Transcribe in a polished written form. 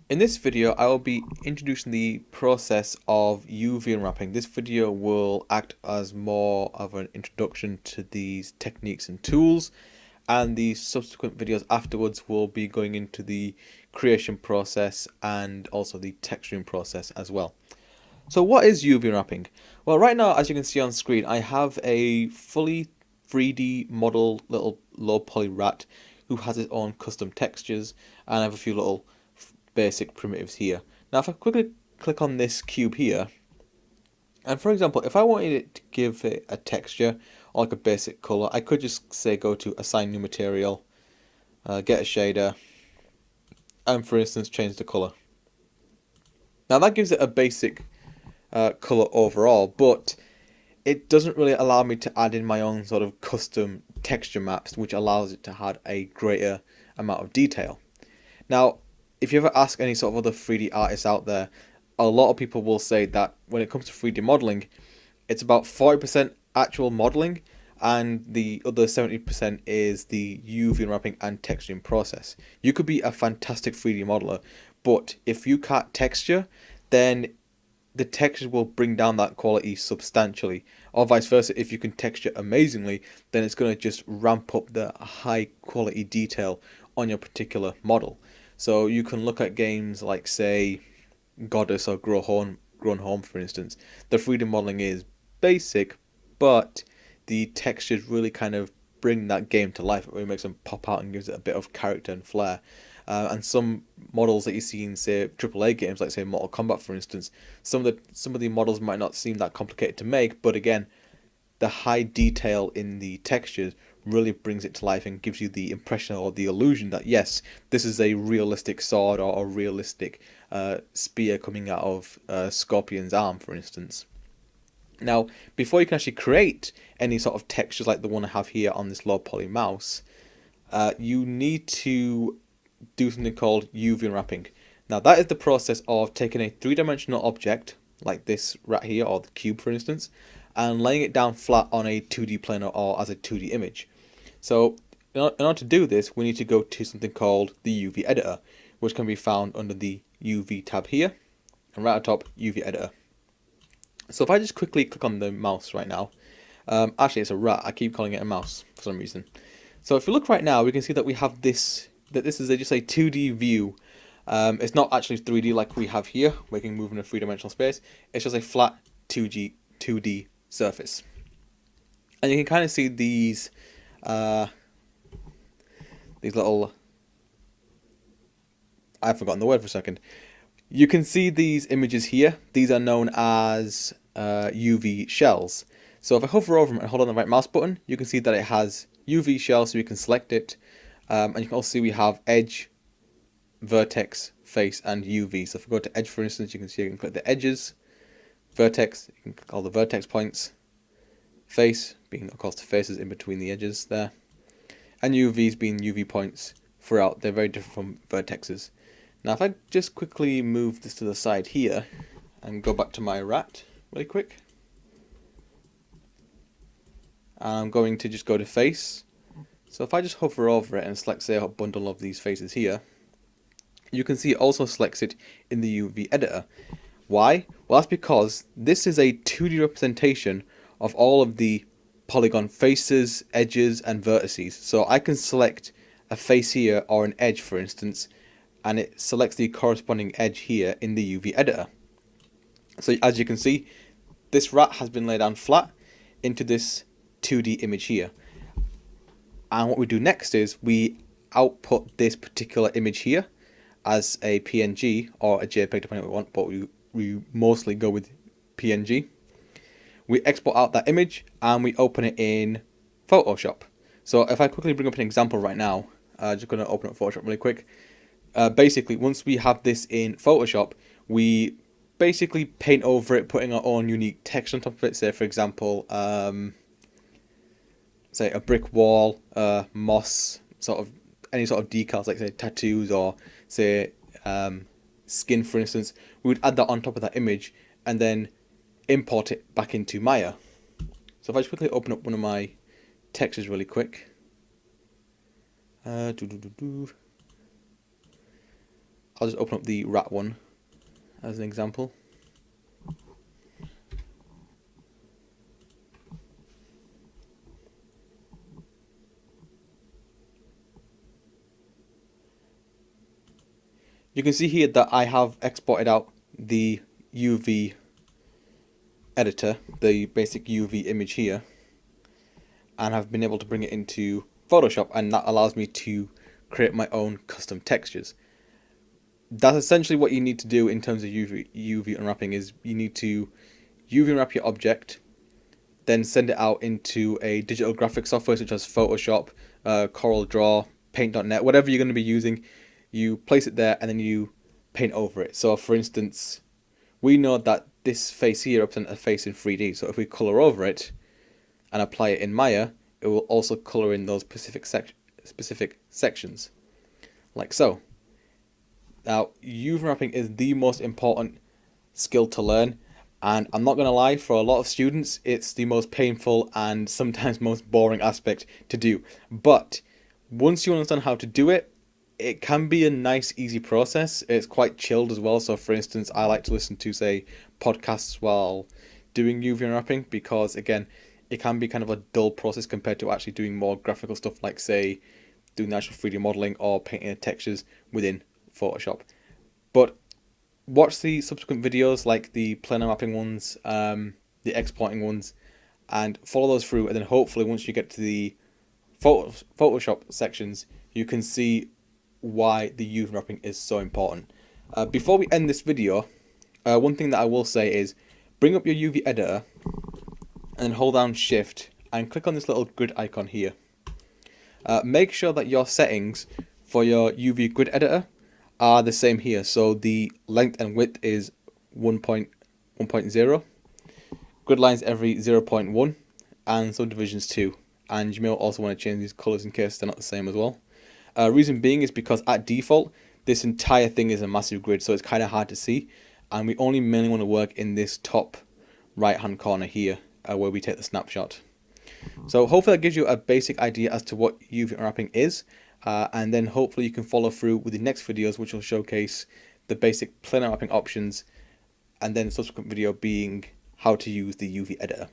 In this video, I will be introducing the process of UV unwrapping. This video will act as more of an introduction to these techniques and tools, and the subsequent videos afterwards will be going into the creation process and also the texturing process as well. So what is UV unwrapping? Well, right now, as you can see on screen, I have a fully 3D model little low poly rat who has its own custom textures, and I have a few little basic primitives here. Now if I quickly click on this cube here, and for example, if I wanted it to give it a texture or like a basic color, I could just say go to assign new material, get a shader, and for instance change the color. Now that gives it a basic color overall, but it doesn't really allow me to add in my own sort of custom texture maps, which allows it to add a greater amount of detail. Now, if you ever ask any sort of other 3D artists out there, a lot of people will say that when it comes to 3D modeling, it's about 40% actual modeling and the other 70% is the UV unwrapping and texturing process. You could be a fantastic 3D modeler, but if you can't texture, then the texture will bring down that quality substantially. Or vice versa, if you can texture amazingly, then it's going to just ramp up the high quality detail on your particular model. So you can look at games like, say, Goddess or Grown Home, for instance. The 3D modeling is basic, but the textures really kind of bring that game to life. It really makes them pop out and gives it a bit of character and flair. And some models that you see in, say, AAA games, like say Mortal Kombat, for instance, some of the models might not seem that complicated to make, but again, the high detail in the textures really brings it to life and gives you the impression or the illusion that yes, this is a realistic sword or a realistic spear coming out of Scorpion's arm, for instance. Now, before you can actually create any sort of textures like the one I have here on this low poly mouse, you need to do something called UV unwrapping. Now, that is the process of taking a three-dimensional object, like this rat here, or the cube for instance, and laying it down flat on a 2D plane or as a 2D image. So, in order to do this, we need to go to something called the UV editor, which can be found under the UV tab here, and right at the top, UV editor. So if I just quickly click on the mouse right now, actually it's a rat, I keep calling it a mouse for some reason. So if you look right now, we can see that we have this, that this is just a 2D view. It's not actually 3D like we have here, where you can move in a three-dimensional space. It's just a flat 2D surface. And you can kind of see these little, I've forgotten the word for a second. You can see these images here. These are known as UV shells. So if I hover over them and hold on the right mouse button, you can see that it has UV shell, so you can select it. And you can also see we have edge, vertex, face, and UV. So if I go to edge, for instance, you can see I can click the edges, vertex, you can click all the vertex points, face, being of course the faces in between the edges there, and UVs being UV points throughout. They're very different from vertexes. Now if I just quickly move this to the side here and go back to my rat really quick, I'm going to just go to face. So if I just hover over it and select, say, a bundle of these faces here, you can see it also selects it in the UV editor. Why? Well, that's because this is a 2D representation of all of the polygon faces, edges, and vertices. So I can select a face here or an edge, for instance, and it selects the corresponding edge here in the UV editor. So as you can see, this rat has been laid down flat into this 2D image here. And what we do next is we output this particular image here as a PNG or a JPEG, depending on what we want, but we mostly go with PNG. We export out that image and we open it in Photoshop. So if I quickly bring up an example right now, just going to open up Photoshop really quick. Basically, once we have this in Photoshop, we basically paint over it, putting our own unique text on top of it. Say, for example, say a brick wall, moss, sort of any sort of decals, like say tattoos or say skin, for instance. We would add that on top of that image and then import it back into Maya. So if I just quickly open up one of my textures really quick. I'll just open up the rat one as an example. You can see here that I have exported out the UV editor, the basic UV image here, and have been able to bring it into Photoshop, and that allows me to create my own custom textures. That's essentially what you need to do in terms of UV unwrapping. Is you need to UV unwrap your object, then send it out into a digital graphic software such as Photoshop, CorelDRAW, Paint.net, whatever you're going to be using. You place it there and then you paint over it. So for instance, we know that this face here represents a face in 3D. So if we color over it and apply it in Maya, it will also color in those specific sections, like so. Now, UV wrapping is the most important skill to learn, and I'm not going to lie, for a lot of students, it's the most painful and sometimes most boring aspect to do. But once you understand how to do it, it can be a nice, easy process. It's quite chilled as well. So, for instance, I like to listen to, say, podcasts while doing UV unwrapping because, again, it can be kind of a dull process compared to actually doing more graphical stuff like, say, doing the actual 3D modeling or painting the textures within Photoshop. But watch the subsequent videos, like the planar mapping ones, the exporting ones, and follow those through. And then hopefully, once you get to the Photoshop sections, you can see why the UV wrapping is so important. Before we end this video, one thing that I will say is bring up your UV editor and hold down Shift and click on this little grid icon here. Make sure that your settings for your UV grid editor are the same here. So the length and width is 1.0, grid lines every 0.1, and subdivisions 2. And you may also want to change these colors in case they're not the same as well. Reason being is because at default, this entire thing is a massive grid, so it's kind of hard to see. And we only mainly want to work in this top right hand corner here, where we take the snapshot. So hopefully that gives you a basic idea as to what UV unwrapping is. And then hopefully you can follow through with the next videos, which will showcase the basic planar mapping options, and then subsequent video being how to use the UV editor.